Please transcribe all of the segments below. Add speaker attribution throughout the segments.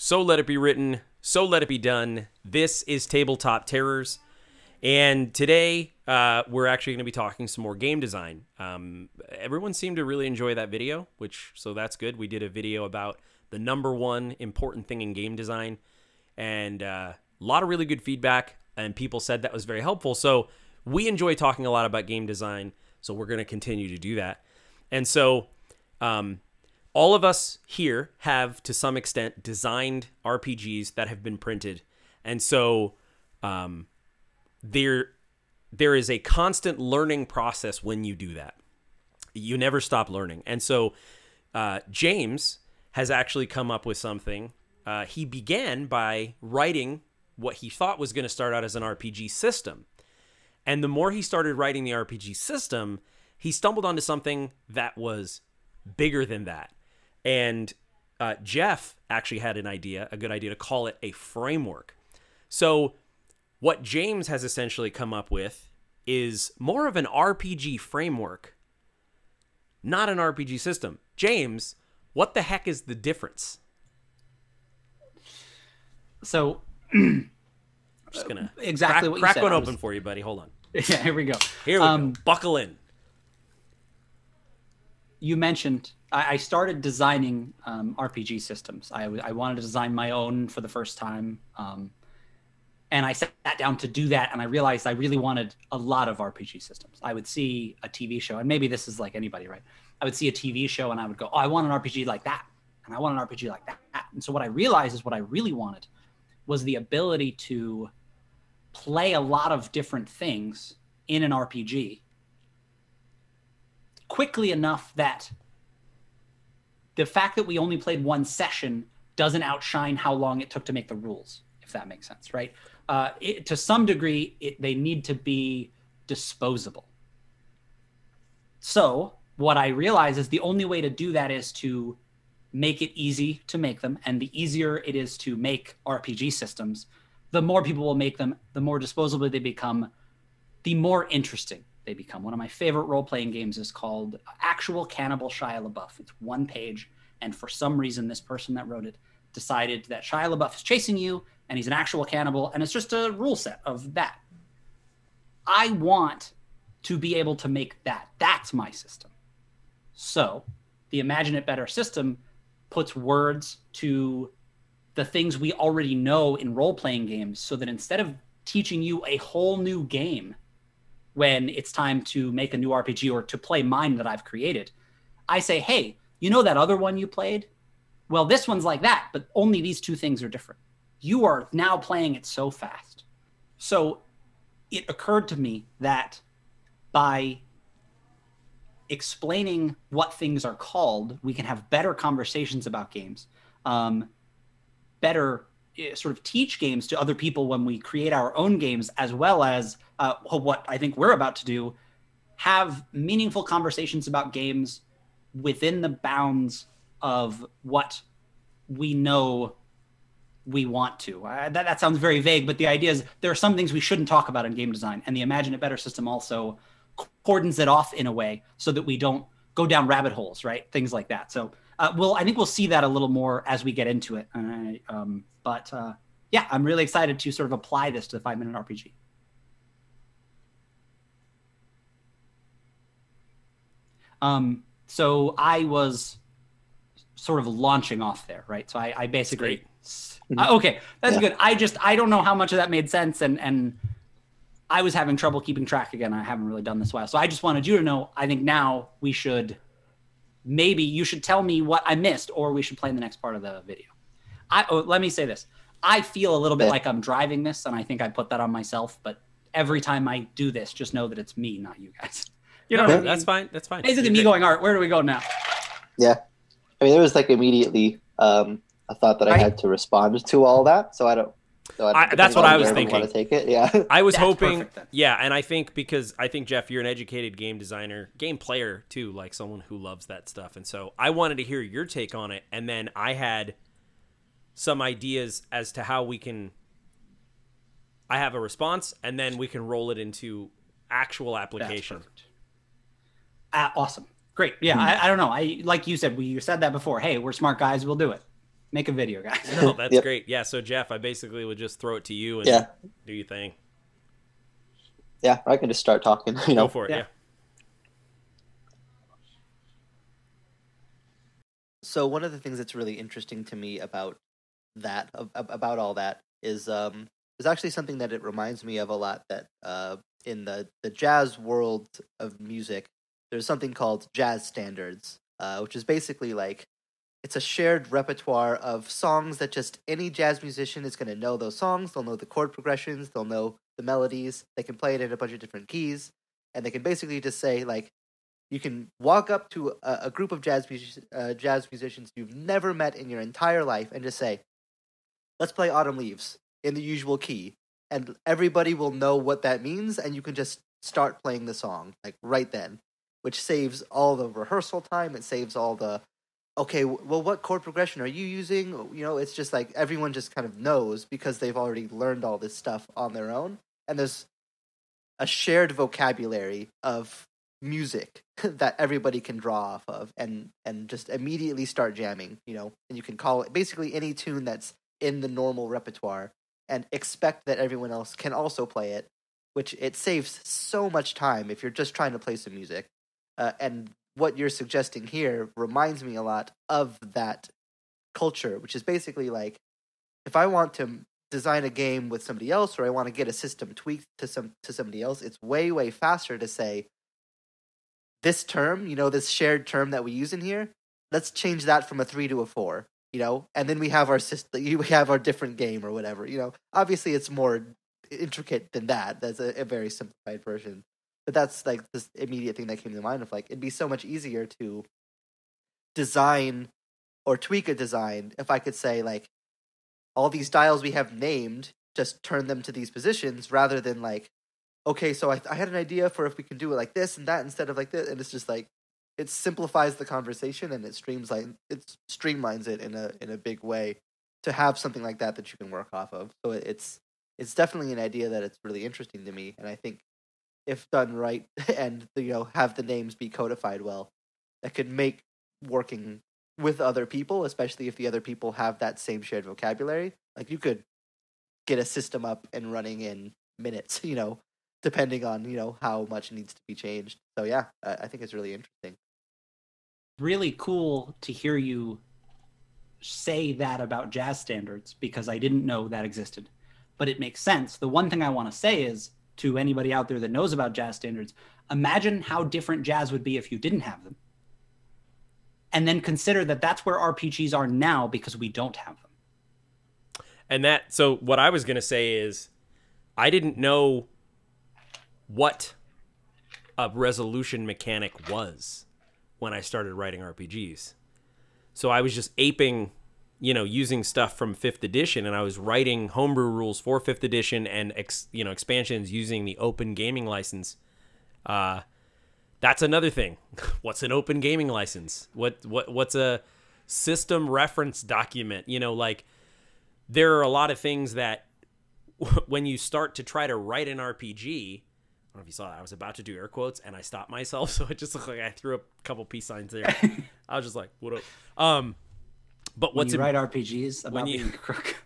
Speaker 1: So let it be written, so let it be done. This is Tabletop Terrors. And today, we're actually going to be talking some more game design. Everyone seemed to really enjoy that video, so that's good. We did a video about the #1 important thing in game design, and a lot of really good feedback, and people said that was very helpful. So we enjoy talking a lot about game design, so we're going to continue to do that. And so all of us here have, to some extent, designed RPGs that have been printed. And so there is a constant learning process when you do that. You never stop learning. And so James has actually come up with something. He began by writing what he thought was going to start out as an RPG system. And the more he started writing the RPG system, he stumbled onto something that was bigger than that. And Jeff actually had a good idea to call it a framework. So what James has essentially come up with is more of an RPG framework, not an RPG system. James, what the heck is the difference?
Speaker 2: So
Speaker 1: I'm just gonna
Speaker 2: exactly what you said.
Speaker 1: Crack one open for you, buddy. Hold on.
Speaker 2: Yeah, here we go.
Speaker 1: Here we go. Buckle in.
Speaker 2: You mentioned I started designing RPG systems. I wanted to design my own for the first time. And I sat down to do that, and I realized I really wanted a lot of RPG systems. I would see a TV show, and maybe this is like anybody, right? I would see a TV show, and I would go, oh, I want an RPG like that, and I want an RPG like that. And so what I realized is what I really wanted was the ability to play a lot of different things in an RPG quickly enough that the fact that we only played one session doesn't outshine how long it took to make the rules, if that makes sense, right? To some degree, they need to be disposable. So what I realize is the only way to do that is to make it easy to make them. And the easier it is to make RPG systems, the more people will make them, the more disposable they become, the more interesting they become. One of my favorite role-playing games is called Actual Cannibal Shia LaBeouf. It's one page. And for some reason, this person that wrote it decided that Shia LaBeouf is chasing you and he's an actual cannibal, and it's just a rule set of that. I want to be able to make that. That's my system. So the Imagine It Better system puts words to the things we already know in role-playing games, so that instead of teaching you a whole new game when it's time to make a new RPG or to play mine that I've created, I say, hey, you know that other one you played? Well, this one's like that, but only these two things are different. You are now playing it so fast. So it occurred to me that by explaining what things are called, we can have better conversations about games, better sort of teach games to other people when we create our own games, as well as what I think we're about to do, have meaningful conversations about games within the bounds of what we know we want to. That sounds very vague, but the idea is there are some things we shouldn't talk about in game design, and the Imagine It Better system also cordons it off in a way so that we don't go down rabbit holes, right? Things like that. So I think we'll see that a little more as we get into it. Yeah, I'm really excited to sort of apply this to the 5-minute RPG. So I was sort of launching off there, right? So I basically, okay, that's good. I don't know how much of that made sense, and I was having trouble keeping track again. I haven't really done this while. So I just wanted you to know, I think now maybe you should tell me what I missed, or we should play in the next part of the video. Let me say this. I feel a little bit like I'm driving this, and I think I put that on myself, but every time I do this, just know that it's me, not you guys. You know what I mean?
Speaker 1: That's fine. That's fine.
Speaker 2: Basically me going, all right, where do we go now?
Speaker 3: Yeah. I mean, there was like immediately a thought that I had to respond to all that. So
Speaker 1: that's what I was thinking.
Speaker 3: Want to take it. Yeah.
Speaker 1: I was hoping. Yeah. And I think Jeff, you're an educated game designer, game player too, like someone who loves that stuff. And so I wanted to hear your take on it. And then I had some ideas as to how I have a response, and then we can roll it into actual application.
Speaker 2: Awesome. Great. Yeah. I don't know. Like you said, we said that before. Hey, we're smart guys. We'll do it. Make a video, guys.
Speaker 1: No, that's
Speaker 3: Yep.
Speaker 1: great. Yeah, so Jeff, I basically would just throw it to you and
Speaker 3: Yeah.
Speaker 1: do your thing.
Speaker 3: Yeah, I can just start talking.
Speaker 1: Go for it,
Speaker 2: Yeah.
Speaker 1: yeah.
Speaker 3: So one of the things that's really interesting to me about that, about all that, is actually something that it reminds me of a lot. That in the jazz world of music, there's something called jazz standards, which is basically like it's a shared repertoire of songs that just any jazz musician is going to know those songs. They'll know the chord progressions. They'll know the melodies. They can play it in a bunch of different keys, and they can basically just say like. You can walk up to a group of jazz musicians you've never met in your entire life and just say, let's play Autumn Leaves in the usual key. And everybody will know what that means, and you can just start playing the song, like, right then. Which saves all the rehearsal time, it saves all the, okay, well, what chord progression are you using? You know, it's just like, everyone just kind of knows because they've already learned all this stuff on their own. And there's a shared vocabulary of music that everybody can draw off of and just immediately start jamming, you know, and you can call it basically any tune that's in the normal repertoire and expect that everyone else can also play it, which it saves so much time if you're just trying to play some music. And what you're suggesting here reminds me a lot of that culture, which is basically like, if I want to design a game with somebody else or I want to get a system tweaked to somebody else, it's way, way faster to say, this term, you know, this shared term that we use in here, let's change that from a 3 to a 4, you know, and then we have our system, we have our different game or whatever, you know. Obviously, it's more intricate than that. That's a very simplified version. But that's like this immediate thing that came to mind of like, it'd be so much easier to design or tweak a design if I could say like, all these dials we have named, just turn them to these positions rather than like, okay, so I had an idea for if we can do it like this and that instead of like this, and it's just like it simplifies the conversation and it streamlines it in a big way to have something like that you can work off of. So it's definitely an idea that it's really interesting to me, and I think if done right and you know have the names be codified well, that could make working with other people, especially if the other people have that same shared vocabulary, like you could get a system up and running in minutes, you know, depending on, you know, how much needs to be changed. So yeah, I think it's really interesting.
Speaker 2: Really cool to hear you say that about jazz standards because I didn't know that existed. But it makes sense. The one thing I want to say is to anybody out there that knows about jazz standards, imagine how different jazz would be if you didn't have them. And then consider that that's where RPGs are now because we don't have them.
Speaker 1: And so what I was going to say is I didn't know what a resolution mechanic was when I started writing RPGs. So I was just aping, you know, using stuff from 5th edition, and I was writing homebrew rules for 5th edition and, expansions using the open gaming license. That's another thing. What's an open gaming license? What's a system reference document? You know, like there are a lot of things that when you start to try to write an RPG, I don't know if you saw that. I was about to do air quotes and I stopped myself, so it just looked like I threw up a couple peace signs there. I was just like, "What up?" But
Speaker 2: when you write RPGs about being a crook,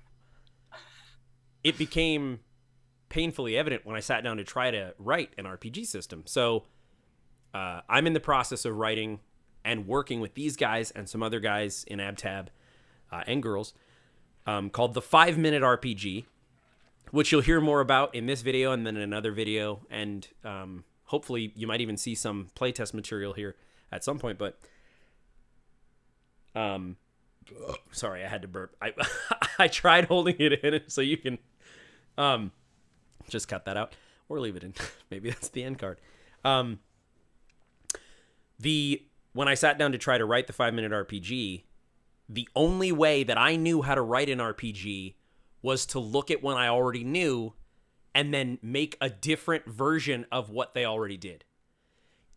Speaker 1: it became painfully evident when I sat down to try to write an RPG system. So I'm in the process of writing and working with these guys and some other guys in AbTab and girls called the 5-Minute RPG, which you'll hear more about in this video and then in another video. And hopefully you might even see some playtest material here at some point. But sorry, I had to burp. I tried holding it in so you can just cut that out or leave it in. Maybe that's the end card. When I sat down to try to write the 5-Minute RPG, the only way that I knew how to write an RPG was to look at what I already knew and then make a different version of what they already did.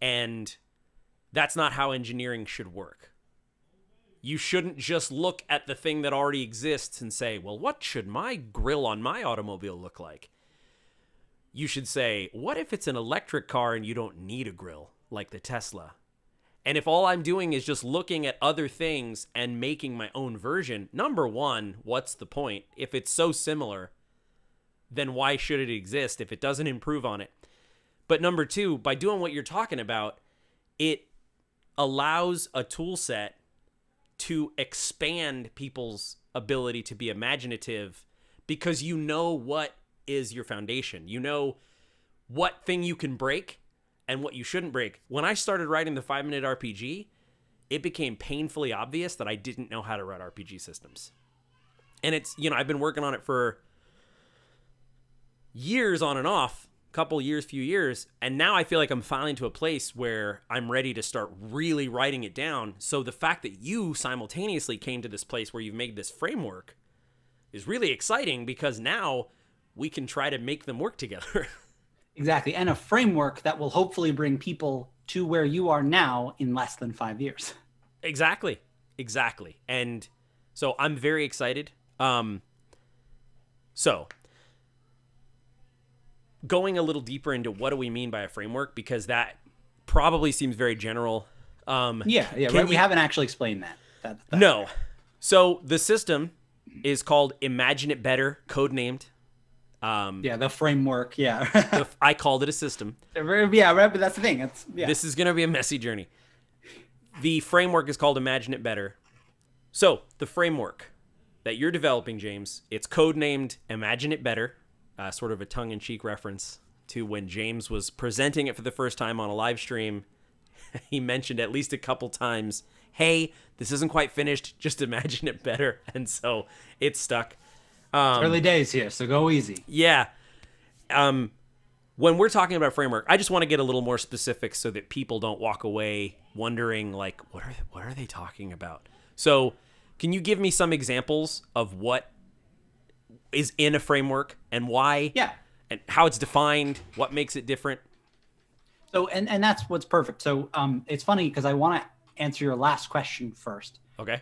Speaker 1: And that's not how engineering should work. You shouldn't just look at the thing that already exists and say, well, what should my grill on my automobile look like? You should say, what if it's an electric car and you don't need a grill like the Tesla? And if all I'm doing is just looking at other things and making my own version, number one, what's the point? If it's so similar, then why should it exist if it doesn't improve on it? But number two, by doing what you're talking about, it allows a tool set to expand people's ability to be imaginative because you know what is your foundation. You know what thing you can break and what you shouldn't break. When I started writing the 5-Minute RPG, it became painfully obvious that I didn't know how to write RPG systems. And it's, I've been working on it for years on and off, few years, and now I feel like I'm finally to a place where I'm ready to start really writing it down. So the fact that you simultaneously came to this place where you've made this framework is really exciting because now we can try to make them work together.
Speaker 2: Exactly. And a framework that will hopefully bring people to where you are now in less than 5 years.
Speaker 1: Exactly. And so I'm very excited. So going a little deeper into what do we mean by a framework, because that probably seems very general.
Speaker 2: Yeah, right. We haven't actually explained that.
Speaker 1: No. So the system is called Imagine It Better, codenamed.
Speaker 2: The framework. Yeah.
Speaker 1: I called it a system.
Speaker 2: Yeah, right. But that's the thing.
Speaker 1: This is going to be a messy journey. The framework is called Imagine It Better. So the framework that you're developing, James, it's codenamed Imagine It Better, sort of a tongue-in-cheek reference to when James was presenting it for the first time on a live stream. He mentioned at least a couple times, hey, this isn't quite finished, just imagine it better. And so it stuck.
Speaker 2: Early days here, so go easy.
Speaker 1: Yeah. When we're talking about framework, I just want to get a little more specific so that people don't walk away wondering, like, what are they talking about? So can you give me some examples of what is in a framework and why?
Speaker 2: Yeah.
Speaker 1: And how it's defined, what makes it different?
Speaker 2: So, and that's what's perfect. So it's funny because I want to answer your last question first.
Speaker 1: Okay.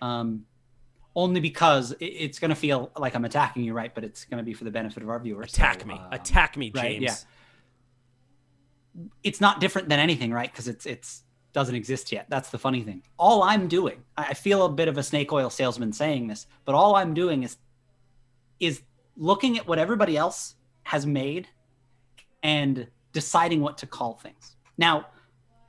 Speaker 2: Only because it's going to feel like I'm attacking you, right? But it's going to be for the benefit of our viewers.
Speaker 1: Attack me, James.
Speaker 2: Right, yeah. It's not different than anything, right? Because it's doesn't exist yet. That's the funny thing. All I'm doing, I feel a bit of a snake oil salesman saying this, but all I'm doing is looking at what everybody else has made and deciding what to call things. Now,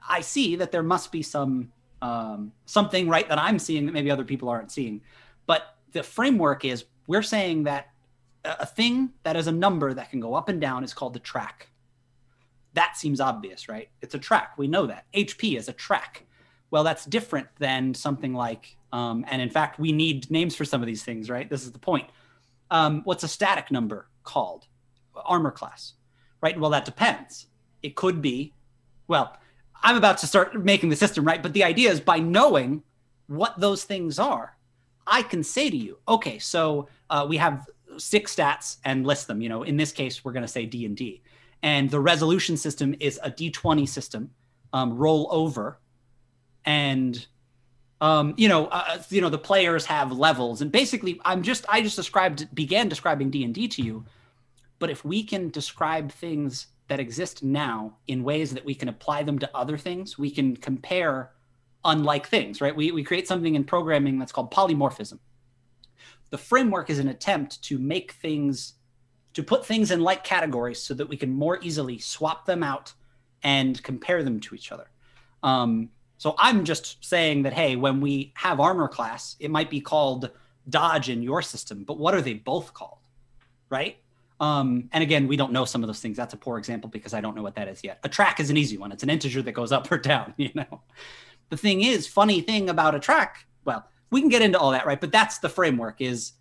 Speaker 2: I see that there must be something right that I'm seeing that maybe other people aren't seeing. But the framework is we're saying that a thing that is a number that can go up and down is called the track. That seems obvious, right? It's a track. We know that. HP is a track. Well, that's different than something like, and in fact, we need names for some of these things, right? This is the point. What's a static number called? Armor class, right? Well, that depends. It could be, well, I'm about to start making the system, right? But the idea is by knowing what those things are, I can say to you, okay, so we have 6 stats and list them. In this case, we're going to say D&D. And the resolution system is a D20 system, roll over. And, the players have levels. And basically, I just began describing D&D to you. But if we can describe things that exist now in ways that we can apply them to other things, we can compare unlike things, right? We create something in programming that's called polymorphism. The framework is an attempt to put things in like categories so that we can more easily swap them out and compare them to each other. So I'm just saying that, hey, when we have armor class, it might be called dodge in your system, but what are they both called, right? And again, we don't know some of those things. That's a poor example because I don't know what that is yet. A track is an easy one. It's an integer that goes up or down, The thing is, funny thing about a track, well, we can get into all that, right? But that's the framework is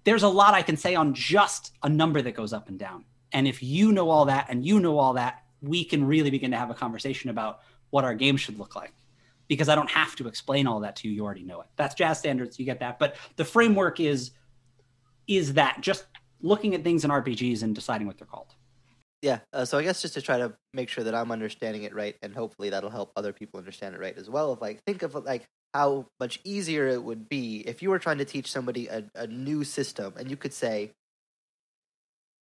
Speaker 2: there's a lot I can say on just a number that goes up and down. And if you know all that and you know all that, we can really begin to have a conversation about what our game should look like. Because I don't have to explain all that to you. You already know it. That's jazz standards. You get that. But the framework is that just looking at things in RPGs and deciding what they're called.
Speaker 3: Yeah. So I guess just to try to make sure that I'm understanding it right, and hopefully that'll help other people understand it right as well. Think of how much easier it would be if you were trying to teach somebody a new system, and you could say,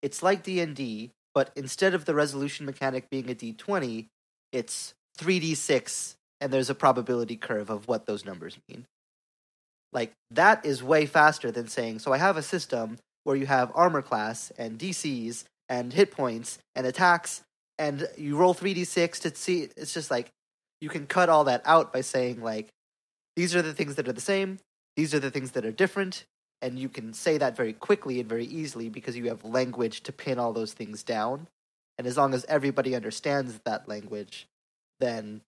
Speaker 3: it's like D&D, but instead of the resolution mechanic being a D20, it's 3d6 and there's a probability curve of what those numbers mean. Like, that is way faster than saying, so I have a system where you have armor class and DCs and hit points and attacks, and you roll 3d6 to see. It's just like, you can cut all that out by saying, like, these are the things that are the same, these are the things that are different, and you can say that very quickly and very easily because you have language to pin all those things down. And as long as everybody understands that language, then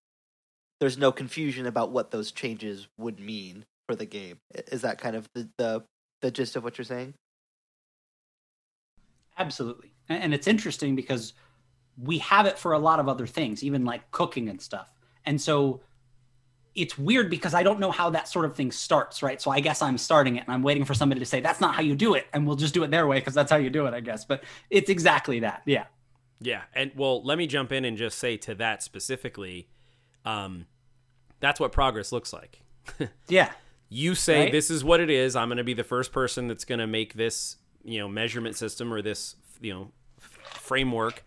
Speaker 3: there's no confusion about what those changes would mean for the game. Is that kind of the gist of what you're saying?
Speaker 2: Absolutely. And it's interesting because we have it for a lot of other things, even like cooking and stuff. And so it's weird because I don't know how that sort of thing starts, right? So I guess I'm starting it and I'm waiting for somebody to say, that's not how you do it. And we'll just do it their way because that's how you do it, I guess. But it's exactly that. Yeah.
Speaker 1: Yeah. And well, let me jump in and just say to that specifically, that's what progress looks like.
Speaker 2: Yeah.
Speaker 1: You say,
Speaker 2: right?
Speaker 1: This is what it is. I'm going to be the first person that's going to make this, measurement system or this, framework.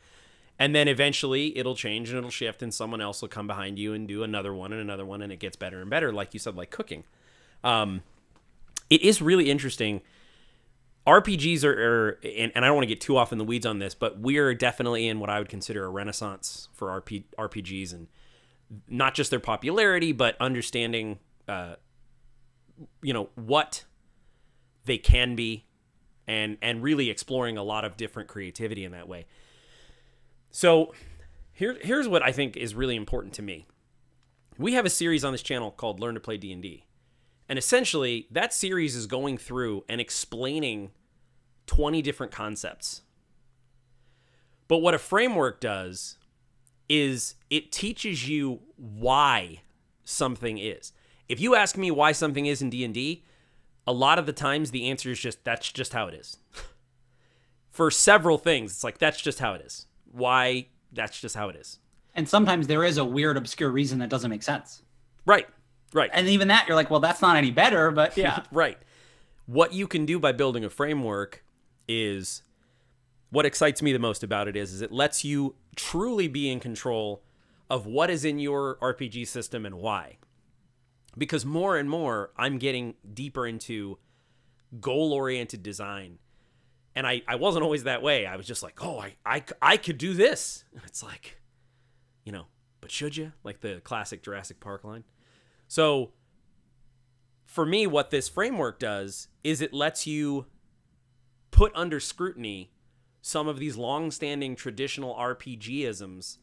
Speaker 1: And then eventually it'll change and it'll shift and someone else will come behind you and do another one and it gets better and better. Like you said, like cooking. It is really interesting. RPGs and I don't want to get too off in the weeds on this, but we're definitely in what I would consider a renaissance for RPGs, and not just their popularity, but understanding, what they can be and really exploring a lot of different creativity in that way. So here's what I think is really important to me. We have a series on this channel called Learn to Play D&D. And essentially, that series is going through and explaining 20 different concepts. But what a framework does is it teaches you why something is. If you ask me why something is in D&D, a lot of the times the answer is that's just how it is. For several things, it's like, that's just how it is. Why? That's just how it is.
Speaker 2: And sometimes there is a weird, obscure reason that doesn't make sense.
Speaker 1: Right.
Speaker 2: And even that, you're like, well, that's not any better, but yeah.
Speaker 1: Right. What you can do by building a framework is, what excites me the most about it is it lets you truly be in control of what is in your RPG system and why. Because more and more, I'm getting deeper into goal-oriented design. And I wasn't always that way. I was just like, oh, I could do this. And it's like, but should you? Like the classic Jurassic Park line. So for me, what this framework does is it lets you put under scrutiny some of these long-standing traditional RPG-isms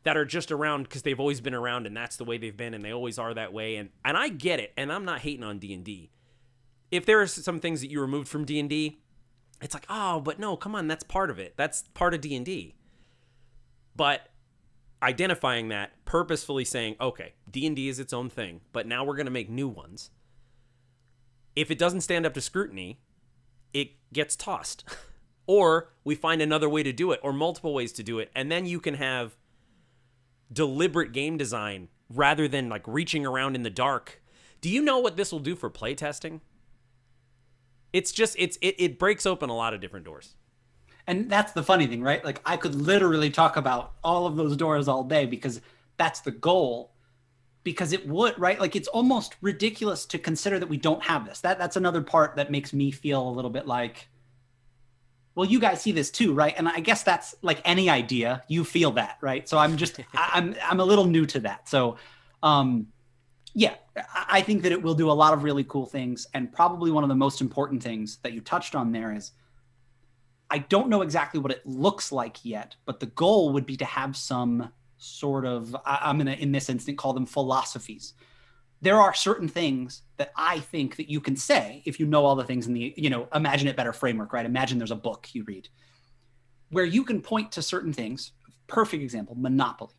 Speaker 1: that are just around because they've always been around and that's the way they've been and they always are that way. And I get it, and I'm not hating on D&D. If there are some things that you removed from D&D, it's like, oh, but no, come on, that's part of it. That's part of D&D. But identifying that, purposefully saying, okay, D&D is its own thing, but now we're going to make new ones. If it doesn't stand up to scrutiny, it gets tossed. Or we find another way to do it, or multiple ways to do it, and then you can have deliberate game design rather than like reaching around in the dark. Do you know what this will do for playtesting? It's just, it breaks open a lot of different doors.
Speaker 2: And that's the funny thing, right? Like, I could literally talk about all of those doors all day because that's the goal. Because it would, right? Like, it's almost ridiculous to consider that we don't have this. That's another part that makes me feel a little bit like, well, you guys see this too, right? And I guess that's like any idea, you feel that, right? So I'm a little new to that. So, yeah, I think that it will do a lot of really cool things. And probably one of the most important things that you touched on there is, I don't know exactly what it looks like yet, but the goal would be to have some sort of, I'm going to, in this instant, call them philosophies. There are certain things that I think that you can say if you know all the things in the, Imagine It Better framework, right? Imagine there's a book you read where you can point to certain things. Perfect example, Monopoly.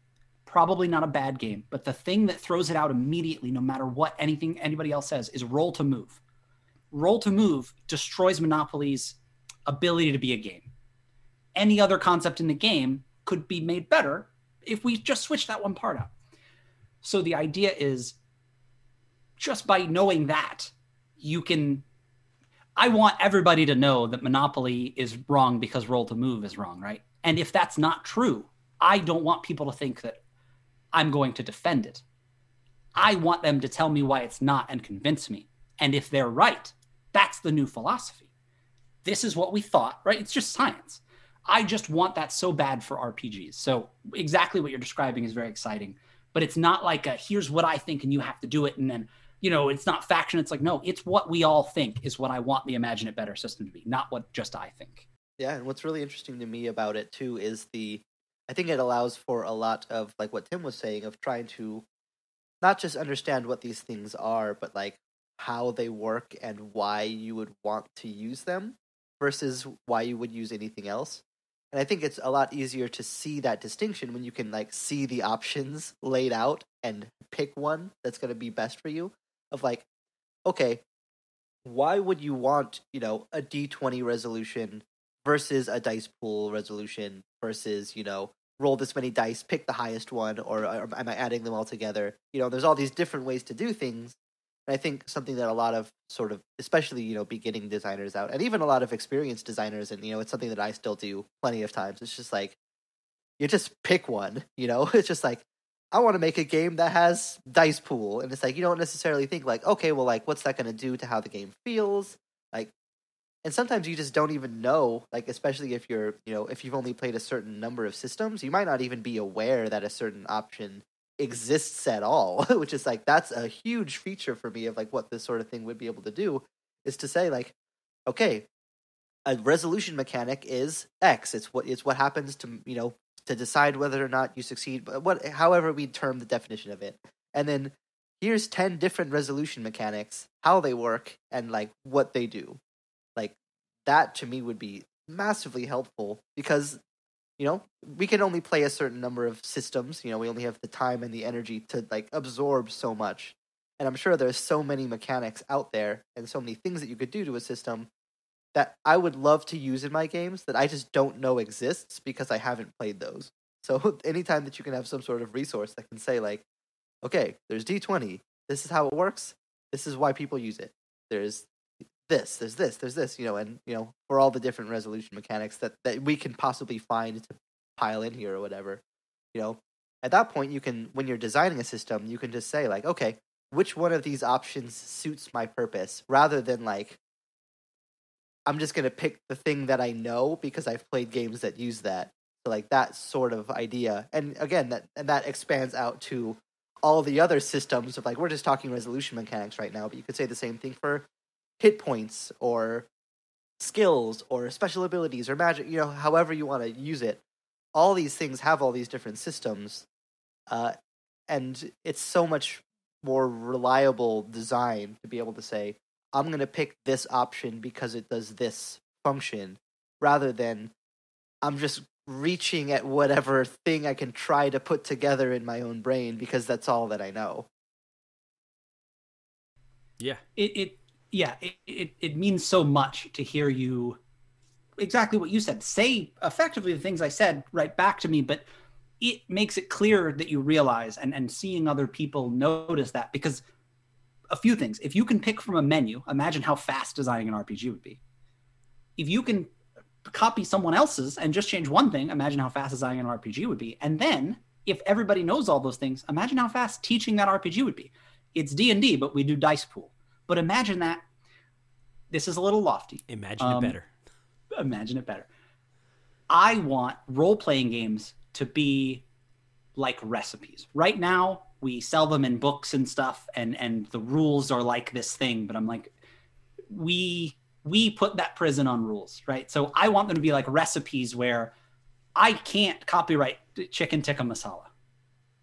Speaker 2: Probably not a bad game, but the thing that throws it out immediately, no matter what anybody else says, is roll to move. Roll to move destroys Monopoly's ability to be a game. Any other concept in the game could be made better if we just switch that one part out. So the idea is, just by knowing that, I want everybody to know that Monopoly is wrong because roll to move is wrong, right? And if that's not true, I don't want people to think that I'm going to defend it. I want them to tell me why it's not and convince me. And if they're right, that's the new philosophy. This is what we thought, right? It's just science. I just want that so bad for RPGs. So exactly what you're describing is very exciting, but it's not like here's what I think and you have to do it. And then, it's not faction. It's like, no, it's what we all think is what I want the Imagine It Better system to be, not what just I think.
Speaker 3: Yeah, and what's really interesting to me about it too is I think it allows for a lot of like what Tim was saying of trying to not just understand what these things are, but like how they work and why you would want to use them versus why you would use anything else. And I think it's a lot easier to see that distinction when you can like see the options laid out and pick one that's going to be best for you. Of like, okay, why would you want, a D20 resolution versus a dice pool resolution versus, roll this many dice, pick the highest one, or am I adding them all together? There's all these different ways to do things. And I think something that a lot of sort of, especially, beginning designers out, and even a lot of experienced designers, and, it's something that I still do plenty of times. It's just like, you just pick one, It's just like, I want to make a game that has dice pool. And it's like, you don't necessarily think like, okay, well, like, what's that going to do to how the game feels? Like, and sometimes you just don't even know, like, especially if you're, if you've only played a certain number of systems, you might not even be aware that a certain option exists at all, which is like, that's a huge feature for me of like what this sort of thing would be able to do, is to say like, okay, a resolution mechanic is X. It's what happens to, to decide whether or not you succeed, but however we term the definition of it. And then here's 10 different resolution mechanics, how they work, and like what they do. Like that to me would be massively helpful because, we can only play a certain number of systems. We only have the time and the energy to like absorb so much. And I'm sure there's so many mechanics out there and so many things that you could do to a system that I would love to use in my games that I just don't know exists because I haven't played those. So anytime that you can have some sort of resource that can say like, okay, there's D20, this is how it works, this is why people use it. There's this, and for all the different resolution mechanics that we can possibly find to pile in here or whatever, at that point you can, when you're designing a system, you can just say like, okay, which one of these options suits my purpose, rather than like, I'm just going to pick the thing that I know because I've played games that use that. So like that sort of idea. And again, that expands out to all the other systems of like, we're just talking resolution mechanics right now, but you could say the same thing for hit points or skills or special abilities or magic, however you want to use it. All these things have all these different systems. And it's so much more reliable design to be able to say, I'm going to pick this option because it does this function, rather than I'm just reaching at whatever thing I can try to put together in my own brain because that's all that I know.
Speaker 1: Yeah.
Speaker 2: It means so much to hear you exactly what you said. Say effectively the things I said right back to me, but it makes it clear that you realize and seeing other people notice that, because a few things. If you can pick from a menu, imagine how fast designing an RPG would be. If you can copy someone else's and just change one thing, imagine how fast designing an RPG would be. And then if everybody knows all those things, imagine how fast teaching that RPG would be. It's D&D, but we do dice pool. But imagine that. This is a little lofty.
Speaker 1: Imagine it better.
Speaker 2: Imagine it better. I want role-playing games to be like recipes. Right now, we sell them in books and stuff, and the rules are like this thing, but I'm like, we put that prison on rules, right? So I want them to be like recipes where I can't copyright chicken tikka masala.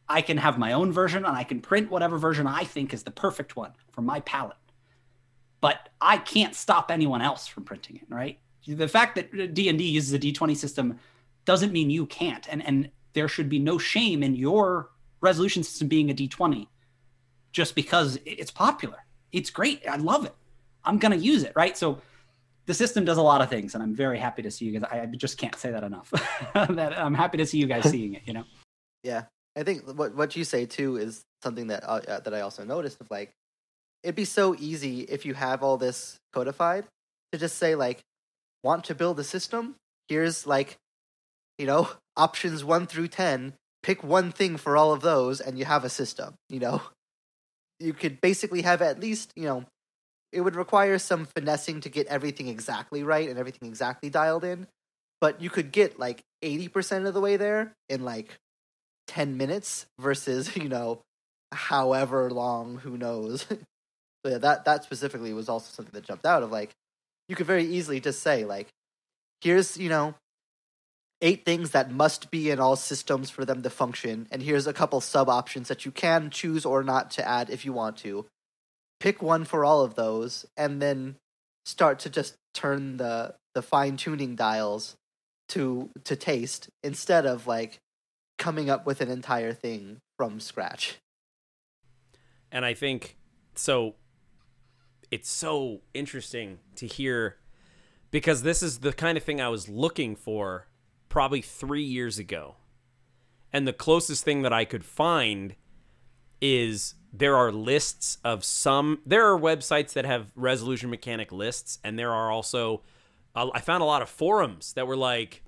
Speaker 2: I can have my own version, and I can print whatever version I think is the perfect one for my palate. But I can't stop anyone else from printing it, right? The fact that D&D uses a D20 system doesn't mean you can't, and there should be no shame in your resolution system being a D20 just because it's popular. It's great. I love it. I'm going to use it, right? So the system does a lot of things, and I'm very happy to see you guys. I just can't say that enough. That I'm happy to see you guys seeing it,
Speaker 3: Yeah. I think what you say too is something that I also noticed of like, it'd be so easy if you have all this codified to just say like, want to build a system? Here's like, options 1 through 10, pick one thing for all of those and you have a system, you could basically have at least, it would require some finessing to get everything exactly right and everything exactly dialed in, but you could get like 80% of the way there in like 10 minutes versus, however long, who knows. So yeah, that specifically was also something that jumped out of like, you could very easily just say like, here's, 8 things that must be in all systems for them to function, and here's a couple sub options that you can choose or not to add if you want to. Pick one for all of those, and then start to just turn the fine-tuning dials to taste, instead of like coming up with an entire thing from scratch.
Speaker 1: And I think so it's so interesting to hear, because this is the kind of thing I was looking for probably 3 years ago. And the closest thing that I could find is there are lists of there are websites that have resolution mechanic lists, and there are also, I found a lot of forums that were like,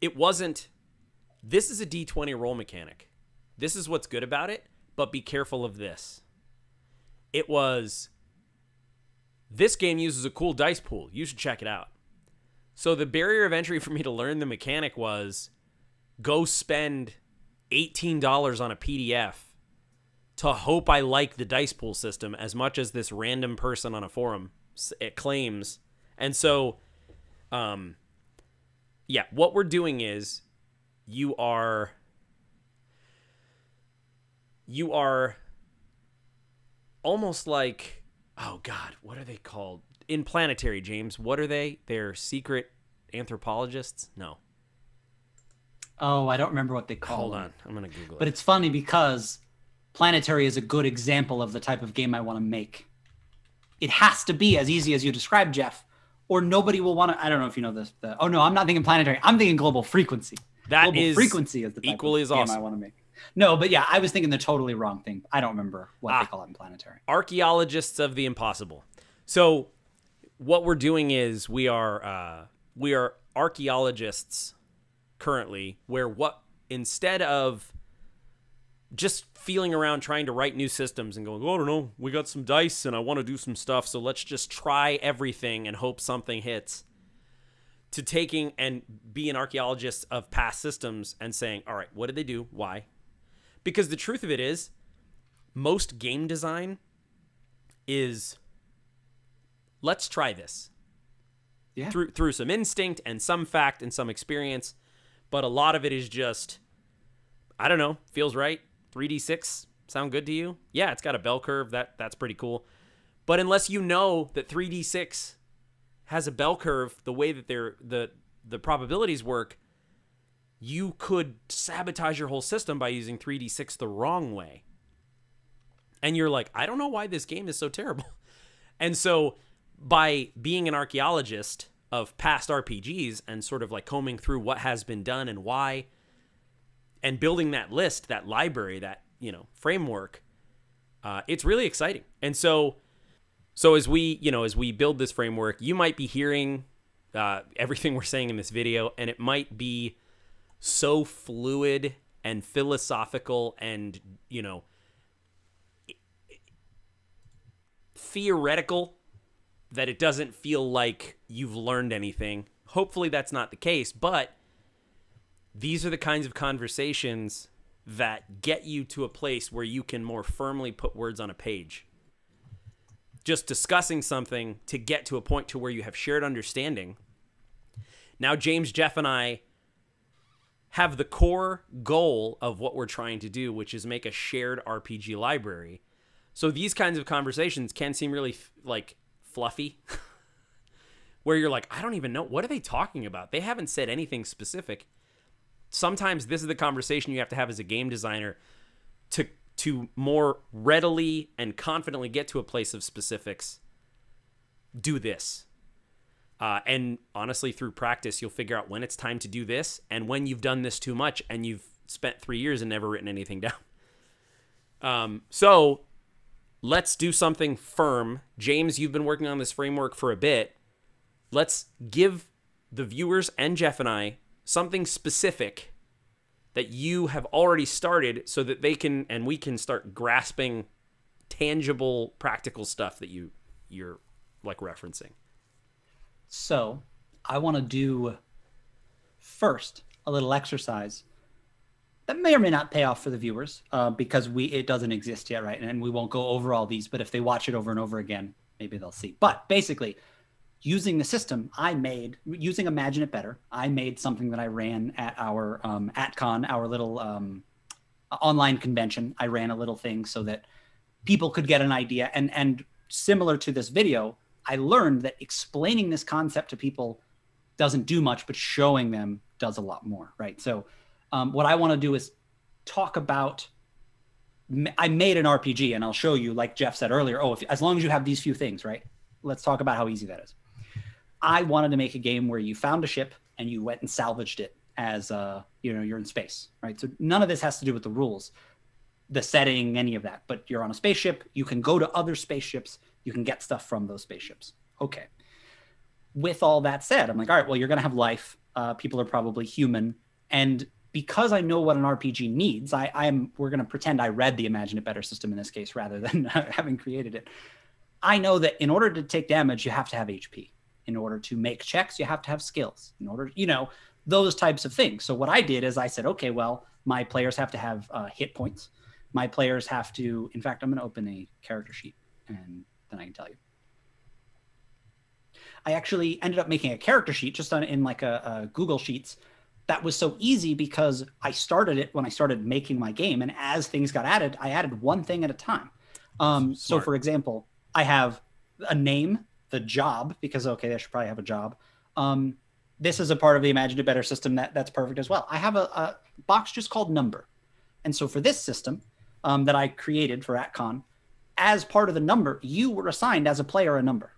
Speaker 1: this is a D20 roll mechanic. This is what's good about it, but be careful of this. It was, this game uses a cool dice pool. You should check it out. So the barrier of entry for me to learn the mechanic was go spend $18 on a PDF to hope I like the dice pool system as much as this random person on a forum it claims. And so, what we're doing is you are almost like, oh God, what are they called? In Planetary, James, what are they? They're secret anthropologists? No.
Speaker 2: Oh, I don't remember what they call them.
Speaker 1: Hold on. I'm going to Google it.
Speaker 2: But it's funny because Planetary is a good example of the type of game I want to make. It has to be as easy as you described, Jeff, or nobody will want to. I don't know if you know this. Oh, no, I'm not thinking Planetary. I'm thinking Global Frequency. Global Frequency is the type
Speaker 1: equally
Speaker 2: of
Speaker 1: as
Speaker 2: game
Speaker 1: awesome.
Speaker 2: I want to make. No, but yeah, I was thinking the totally wrong thing. I don't remember what they call it in Planetary.
Speaker 1: Archaeologists of the impossible. So what we're doing is we are archaeologists currently, where instead of just feeling around trying to write new systems and going, oh, I don't know, we got some dice and I want to do some stuff, so let's just try everything and hope something hits, to taking and be an archaeologist of past systems and saying, all right, what did they do? Why? Because the truth of it is, most game design is, let's try this.
Speaker 2: Yeah.
Speaker 1: Through some instinct and some fact and some experience. But a lot of it is just, I don't know, feels right. 3d6 sound good to you? Yeah, it's got a bell curve. That's pretty cool. But unless you know that 3d6 has a bell curve, the way that the probabilities work, you could sabotage your whole system by using 3d6 the wrong way. And you're like, I don't know why this game is so terrible. And so by being an archaeologist of past RPGs and sort of like combing through what has been done and why, and building that list, that library, that, framework, it's really exciting. And so as we build this framework, you might be hearing everything we're saying in this video, and it might be so fluid and philosophical and, theoretical that it doesn't feel like you've learned anything. Hopefully that's not the case, but these are the kinds of conversations that get you to a place where you can more firmly put words on a page. Just discussing something to get to a point to where you have shared understanding. Now, James, Jeff, and I have the core goal of what we're trying to do, which is make a shared RPG library. So these kinds of conversations can seem really fluffy, where you're like, I don't even know, what are they talking about? They haven't said anything specific. Sometimes this is the conversation you have to have as a game designer to more readily and confidently get to a place of specifics. Do this. And honestly, through practice, you'll figure out when it's time to do this and when you've done this too much and you've spent 3 years and never written anything down. So let's do something firm. James, you've been working on this framework for a bit. Let's give the viewers and Jeff and I something specific that you have already started so that they can, and we can start grasping tangible, practical stuff that you're like referencing?
Speaker 2: So I want to do first a little exercise that may or may not pay off for the viewers because it doesn't exist yet, right? And we won't go over all these, but if they watch it over and over again, maybe they'll see. But basically, using the system I made, using Imagine It Better, I made something that I ran at our AtCon, our little online convention. I ran a little thing so that people could get an idea. And similar to this video, I learned that explaining this concept to people doesn't do much, but showing them does a lot more, right? So what I want to do is talk about, I made an RPG, and I'll show you, like Jeff said earlier, as long as you have these few things, right? Let's talk about how easy that is. I wanted to make a game where you found a ship and you went and salvaged it as you're in space, right? So none of this has to do with the rules, the setting, any of that, but you're on a spaceship. You can go to other spaceships. You can get stuff from those spaceships. Okay. With all that said, I'm like, all right, well, you're going to have life. People are probably human. And because I know what an RPG needs, we're going to pretend I read the Imagine It Better system in this case, rather than having created it. I know that in order to take damage, you have to have HP. In order to make checks, you have to have skills. In order, those types of things. So what I did is I said, okay, well, my players have to have hit points. My players have to, in fact, I'm going to open a character sheet and then I can tell you. I actually ended up making a character sheet just in like a Google Sheets that was so easy because I started it when I started making my game. And as things got added, I added one thing at a time. So for example, I have a name, the job, because, okay, I should probably have a job. This is a part of the Imagine It Better system that's perfect as well. I have a box just called number. And so for this system that I created for AtCon, as part of the number, you were assigned as a player a number.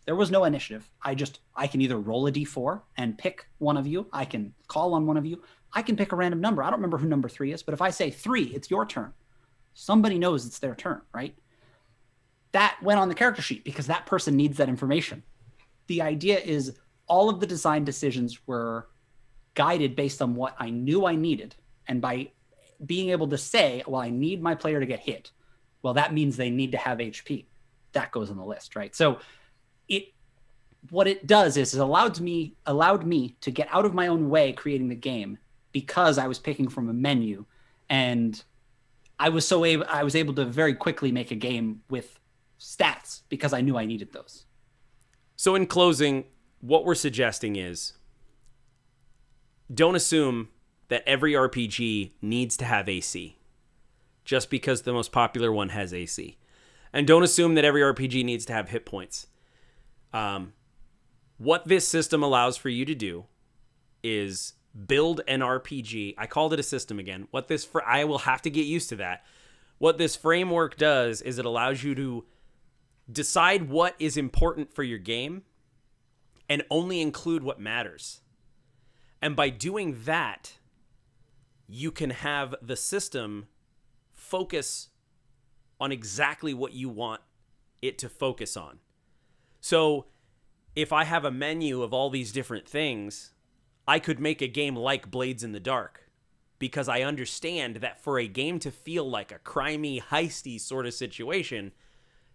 Speaker 2: There was no initiative. I can either roll a d4 and pick one of you. I can call on one of you. I can pick a random number. I don't remember who number 3 is, but if I say 3, it's your turn. Somebody knows it's their turn, right? That went on the character sheet because that person needs that information. The idea is all of the design decisions were guided based on what I knew I needed. And by being able to say, well, I need my player to get hit. Well, that means they need to have HP. That goes on the list, right? So what it does is it allowed me to get out of my own way creating the game because I was picking from a menu, and I was able to very quickly make a game with stats because I knew I needed those.
Speaker 1: So in closing, what we're suggesting is don't assume that every RPG needs to have AC just because the most popular one has AC. And don't assume that every RPG needs to have hit points. What this system allows for you to do is build an RPG. I called it a system again. I will have to get used to that. What this framework does is it allows you to decide what is important for your game and only include what matters. And by doing that, you can have the system focus on exactly what you want it to focus on. So if I have a menu of all these different things, I could make a game like Blades in the Dark because I understand that for a game to feel like a crimey, heisty sort of situation,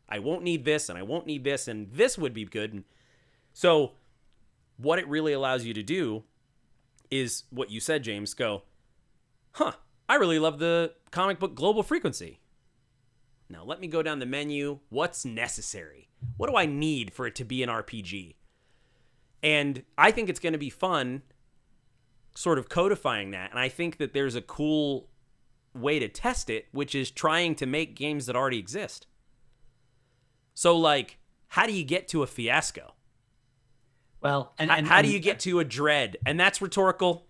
Speaker 1: I won't need this and I won't need this and this would be good. And so what it really allows you to do is what you said, James, go, I really love the comic book Global Frequency. Now let me go down the menu. What's necessary? What do I need for it to be an RPG? And I think it's going to be fun sort of codifying that. And I think that there's a cool way to test it, which is trying to make games that already exist. So, like, how do you get to a Fiasco?
Speaker 2: Well, and
Speaker 1: how do you get to a Dread? And that's rhetorical.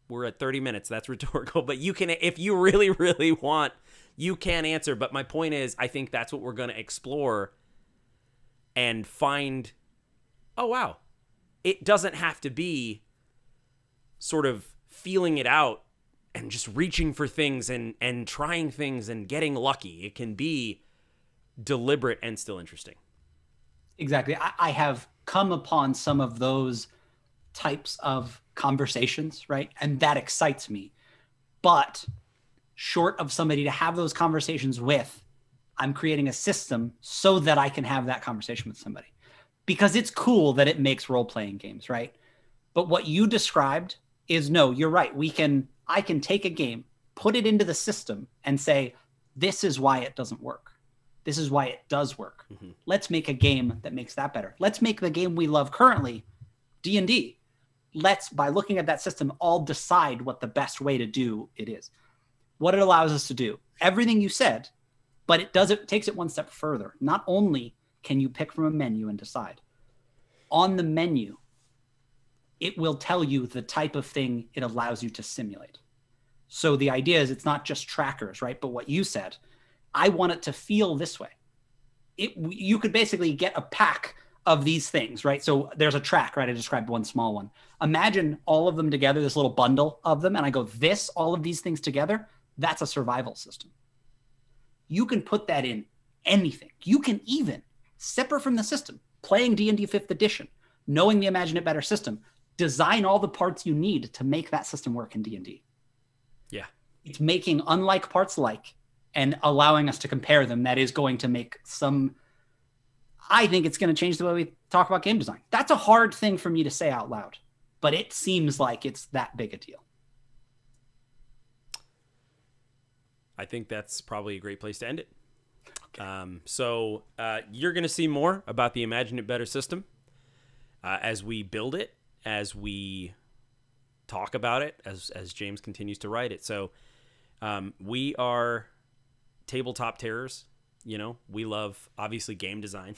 Speaker 1: We're at 30 minutes. That's rhetorical. But you can, if you really, really want, you can answer. But my point is, I think that's what we're going to explore and find, oh, wow. It doesn't have to be sort of feeling it out and just reaching for things and trying things and getting lucky. It can be deliberate and still interesting.
Speaker 2: Exactly. I have come upon some of those types of conversations, right? And that excites me. But short of somebody to have those conversations with, I'm creating a system so that I can have that conversation with somebody. Because it's cool that it makes role-playing games, right? But what you described is, no, you're right. I can take a game, put it into the system, and say, this is why it doesn't work. This is why it does work. Mm-hmm. Let's make a game that makes that better. Let's make the game we love currently, D&D. Let's, by looking at that system, all decide what the best way to do it is. What it allows us to do. Everything you said, but it takes it one step further. Not only can you pick from a menu and decide, on the menu, it will tell you the type of thing it allows you to simulate. So the idea is it's not just trackers, right? But what you said, I want it to feel this way. You could basically get a pack of these things, right? So there's a track, right? I described one small one. Imagine all of them together, this little bundle of them, and I go, all of these things together, that's a survival system. You can put that in anything. You can even, separate from the system, playing D&D 5th edition, knowing the Imagine It Better system, design all the parts you need to make that system work in D&D.
Speaker 1: Yeah.
Speaker 2: It's making unlike parts like and allowing us to compare them. That is going to make I think it's going to change the way we talk about game design. That's a hard thing for me to say out loud, but it seems like it's that big a deal.
Speaker 1: I think that's probably a great place to end it. Okay. So you're going to see more about the Imagine It Better system as we build it, as we talk about it, as James continues to write it. So we are Tabletop Terrors. You know, we love, obviously, game design.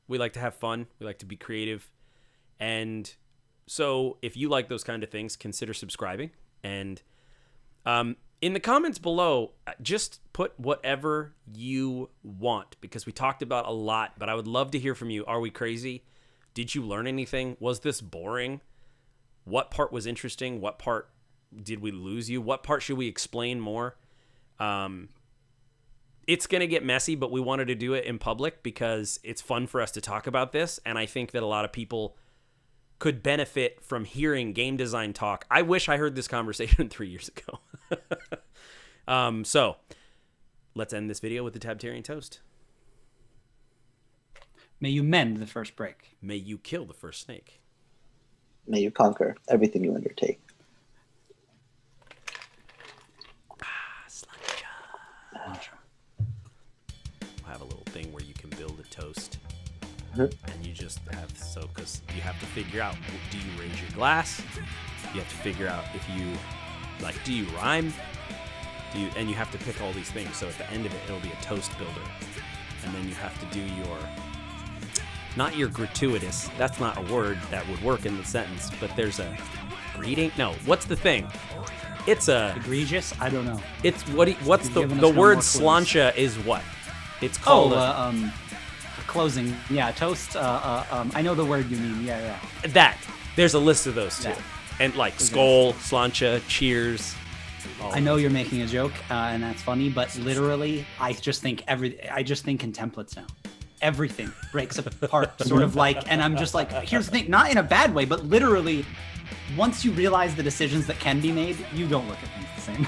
Speaker 1: We like to have fun. We like to be creative. And so if you like those kind of things, consider subscribing. And in the comments below, just put whatever you want, because we talked about a lot, but I would love to hear from you. Are we crazy? Did you learn anything? Was this boring? What part was interesting? What part did we lose you? What part should we explain more? It's going to get messy, but we wanted to do it in public because it's fun for us to talk about this. And I think that a lot of people could benefit from hearing game design talk. I wish I heard this conversation 3 years ago. So let's end this video with the Tabtarian toast.
Speaker 2: May you mend the first break.
Speaker 1: May you kill the first snake.
Speaker 3: May you conquer everything you undertake.
Speaker 1: We'll have a little thing where you can build a toast.
Speaker 3: Mm-hmm.
Speaker 1: And you just have, because you have to figure out, do you raise your glass? You have to figure out if you, do you rhyme? And you have to pick all these things. So at the end of it, it'll be a toast builder. And then you have to do not your gratuitous, that's not a word that would work in the sentence, but there's a greeting. No, what's the thing? It's a
Speaker 2: egregious. I don't know.
Speaker 1: It's what's the word slancha is what? It's called
Speaker 2: closing. Yeah, toast. I know the word you mean. Yeah.
Speaker 1: That there's a list of those too,
Speaker 2: yeah.
Speaker 1: And skull, slancha, cheers.
Speaker 2: I know you're making a joke, and that's funny, but literally, I just think in templates now. Everything breaks apart, sort of and I'm just here's the thing, not in a bad way, but literally, once you realize the decisions that can be made, you don't look at things the same.